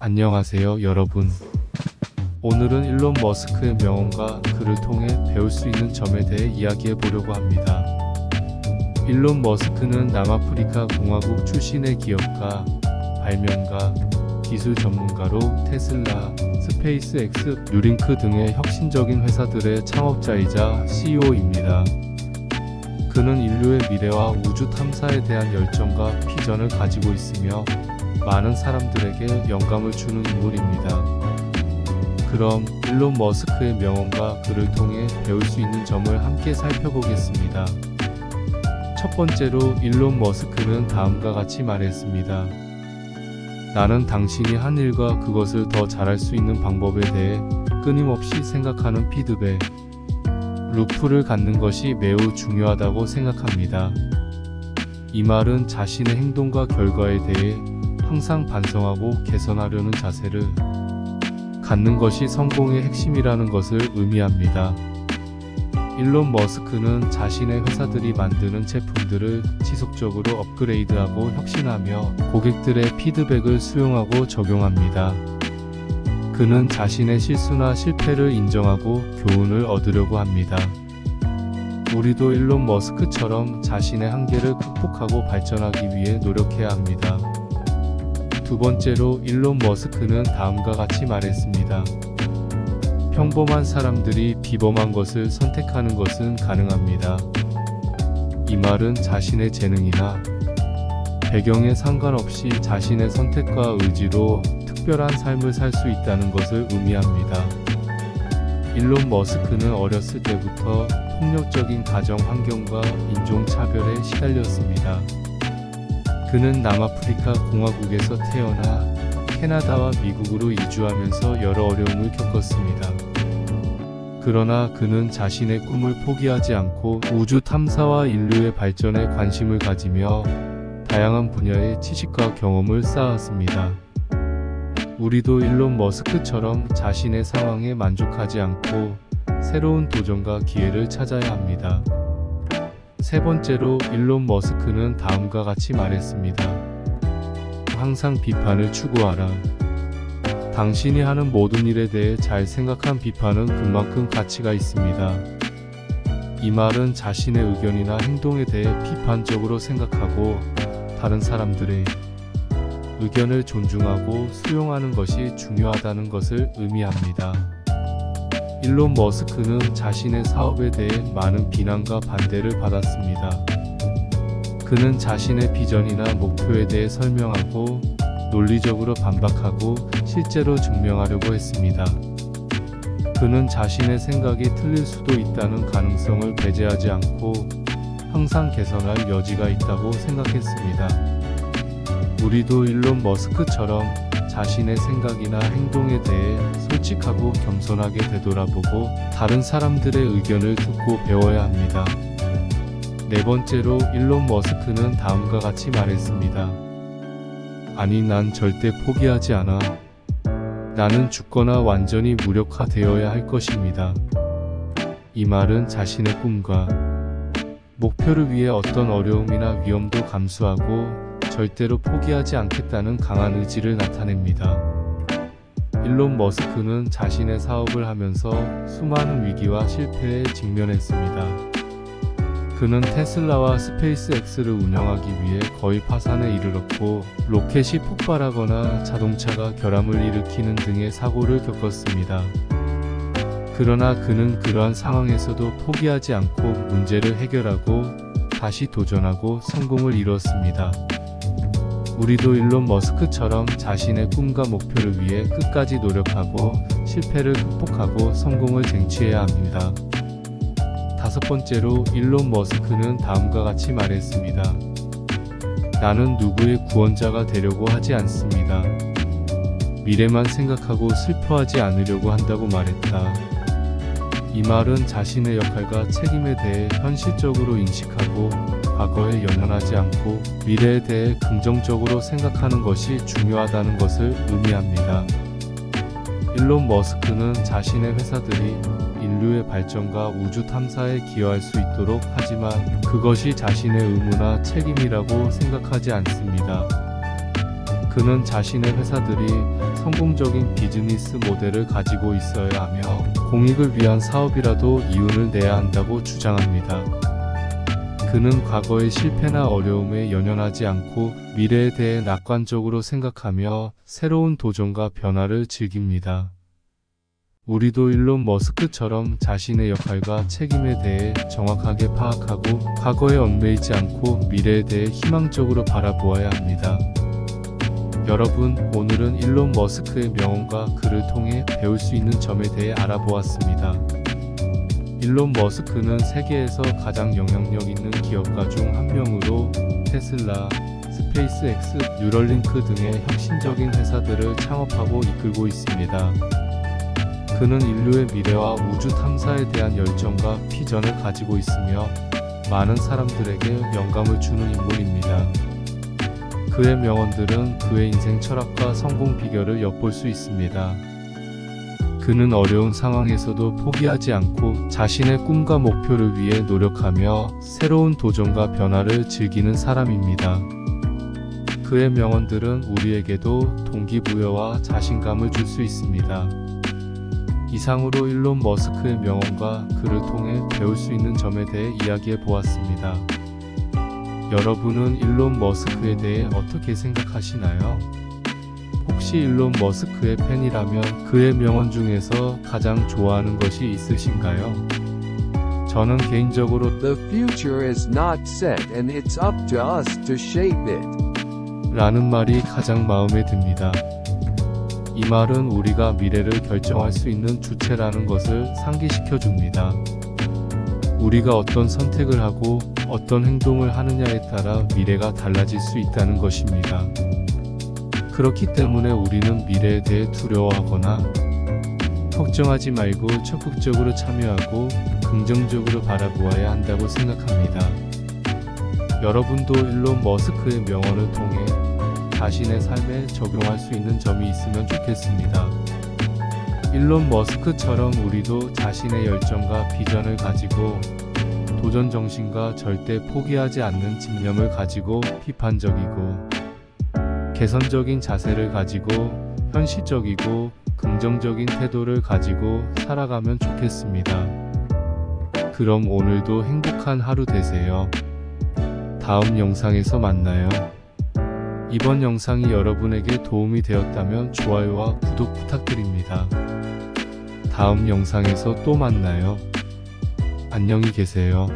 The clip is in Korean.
안녕하세요, 여러분. 오늘은 일론 머스크의 명언과 그를 통해 배울 수 있는 점에 대해 이야기해 보려고 합니다. 일론 머스크는 남아프리카 공화국 출신의 기업가, 발명가, 기술 전문가로 테슬라, 스페이스X, 뉴링크 등의 혁신적인 회사들의 창업자이자 CEO입니다. 그는 인류의 미래와 우주 탐사에 대한 열정과 비전을 가지고 있으며 많은 사람들에게 영감을 주는 인물입니다. 그럼 일론 머스크의 명언과 그를 통해 배울 수 있는 점을 함께 살펴보겠습니다. 첫 번째로 일론 머스크는 다음과 같이 말했습니다. 나는 당신이 한 일과 그것을 더 잘할 수 있는 방법에 대해 끊임없이 생각하는 피드백, 루프를 갖는 것이 매우 중요하다고 생각합니다. 이 말은 자신의 행동과 결과에 대해 항상 반성하고 개선하려는 자세를 갖는 것이 성공의 핵심이라는 것을 의미합니다. 일론 머스크는 자신의 회사들이 만드는 제품들을 지속적으로 업그레이드하고 혁신하며 고객들의 피드백을 수용하고 적용합니다. 그는 자신의 실수나 실패를 인정하고 교훈을 얻으려고 합니다. 우리도 일론 머스크처럼 자신의 한계를 극복하고 발전하기 위해 노력해야 합니다. 두 번째로 일론 머스크는 다음과 같이 말했습니다. 평범한 사람들이 비범한 것을 선택하는 것은 가능합니다. 이 말은 자신의 재능이나 배경에 상관없이 자신의 선택과 의지로 특별한 삶을 살 수 있다는 것을 의미합니다. 일론 머스크는 어렸을 때부터 폭력적인 가정 환경과 인종차별에 시달렸습니다. 그는 남아프리카 공화국에서 태어나 캐나다와 미국으로 이주하면서 여러 어려움을 겪었습니다. 그러나 그는 자신의 꿈을 포기하지 않고 우주 탐사와 인류의 발전에 관심을 가지며 다양한 분야의 지식과 경험을 쌓았습니다. 우리도 일론 머스크처럼 자신의 상황에 만족하지 않고 새로운 도전과 기회를 찾아야 합니다. 세 번째로 일론 머스크는 다음과 같이 말했습니다. 항상 비판을 추구하라. 당신이 하는 모든 일에 대해 잘 생각한 비판은 그만큼 가치가 있습니다. 이 말은 자신의 의견이나 행동에 대해 비판적으로 생각하고 다른 사람들의 의견을 존중하고 수용하는 것이 중요하다는 것을 의미합니다. 일론 머스크는 자신의 사업에 대해 많은 비난과 반대를 받았습니다. 그는 자신의 비전이나 목표에 대해 설명하고 논리적으로 반박하고 실제로 증명하려고 했습니다. 그는 자신의 생각이 틀릴 수도 있다는 가능성을 배제하지 않고 항상 개선할 여지가 있다고 생각했습니다. 우리도 일론 머스크처럼 자신의 생각이나 행동에 대해 솔직하고 겸손하게 되돌아보고 다른 사람들의 의견을 듣고 배워야 합니다. 네 번째로 일론 머스크는 다음과 같이 말했습니다. 아니, 난 절대 포기하지 않아. 나는 죽거나 완전히 무력화되어야 할 것입니다. 이 말은 자신의 꿈과 목표를 위해 어떤 어려움이나 위험도 감수하고 절대로 포기하지 않겠다는 강한 의지를 나타냅니다. 일론 머스크는 자신의 사업을 하면서 수많은 위기와 실패에 직면했습니다. 그는 테슬라와 스페이스X를 운영하기 위해 거의 파산에 이르렀고 로켓이 폭발하거나 자동차가 결함을 일으키는 등의 사고를 겪었습니다. 그러나 그는 그러한 상황에서도 포기하지 않고 문제를 해결하고 다시 도전하고 성공을 이뤘습니다. 우리도 일론 머스크처럼 자신의 꿈과 목표를 위해 끝까지 노력하고 실패를 극복하고 성공을 쟁취해야 합니다. 다섯 번째로 일론 머스크는 다음과 같이 말했습니다. 나는 누구의 구원자가 되려고 하지 않습니다. 미래만 생각하고 슬퍼하지 않으려고 한다고 말했다. 이 말은 자신의 역할과 책임에 대해 현실적으로 인식하고 과거에 연연하지 않고 미래에 대해 긍정적으로 생각하는 것이 중요하다는 것을 의미합니다. 일론 머스크는 자신의 회사들이 인류의 발전과 우주 탐사에 기여할 수 있도록 하지만 그것이 자신의 의무나 책임이라고 생각하지 않습니다. 그는 자신의 회사들이 성공적인 비즈니스 모델을 가지고 있어야 하며 공익을 위한 사업이라도 이윤을 내야 한다고 주장합니다. 그는 과거의 실패나 어려움에 연연하지 않고 미래에 대해 낙관적으로 생각하며 새로운 도전과 변화를 즐깁니다. 우리도 일론 머스크처럼 자신의 역할과 책임에 대해 정확하게 파악하고 과거에 얽매이지 않고 미래에 대해 희망적으로 바라보아야 합니다. 여러분, 오늘은 일론 머스크의 명언과 그를 통해 배울 수 있는 점에 대해 알아보았습니다. 일론 머스크는 세계에서 가장 영향력 있는 기업가 중 한 명으로 테슬라, 스페이스X, 뉴럴링크 등의 혁신적인 회사들을 창업하고 이끌고 있습니다. 그는 인류의 미래와 우주 탐사에 대한 열정과 비전을 가지고 있으며 많은 사람들에게 영감을 주는 인물입니다. 그의 명언들은 그의 인생 철학과 성공 비결을 엿볼 수 있습니다. 그는 어려운 상황에서도 포기하지 않고 자신의 꿈과 목표를 위해 노력하며 새로운 도전과 변화를 즐기는 사람입니다. 그의 명언들은 우리에게도 동기부여와 자신감을 줄 수 있습니다. 이상으로 일론 머스크의 명언과 그를 통해 배울 수 있는 점에 대해 이야기해 보았습니다. 여러분은 일론 머스크에 대해 어떻게 생각하시나요? 혹시 일론 머스크의 팬이라면 그의 명언 중에서 가장 좋아하는 것이 있으신가요? 저는 개인적으로 The future is not set and it's up to us to shape it. 라는 말이 가장 마음에 듭니다. 이 말은 우리가 미래를 결정할 수 있는 주체라는 것을 상기시켜 줍니다. 우리가 어떤 선택을 하고 어떤 행동을 하느냐에 따라 미래가 달라질 수 있다는 것입니다. 그렇기 때문에 우리는 미래에 대해 두려워하거나 걱정하지 말고 적극적으로 참여하고 긍정적으로 바라보아야 한다고 생각합니다. 여러분도 일론 머스크의 명언을 통해 자신의 삶에 적용할 수 있는 점이 있으면 좋겠습니다. 일론 머스크처럼 우리도 자신의 열정과 비전을 가지고 도전 정신과 절대 포기하지 않는 집념을 가지고 비판적이고 개선적인 자세를 가지고 현실적이고 긍정적인 태도를 가지고 살아가면 좋겠습니다. 그럼 오늘도 행복한 하루 되세요. 다음 영상에서 만나요. 이번 영상이 여러분에게 도움이 되었다면 좋아요와 구독 부탁드립니다. 다음 영상에서 또 만나요. 안녕히 계세요.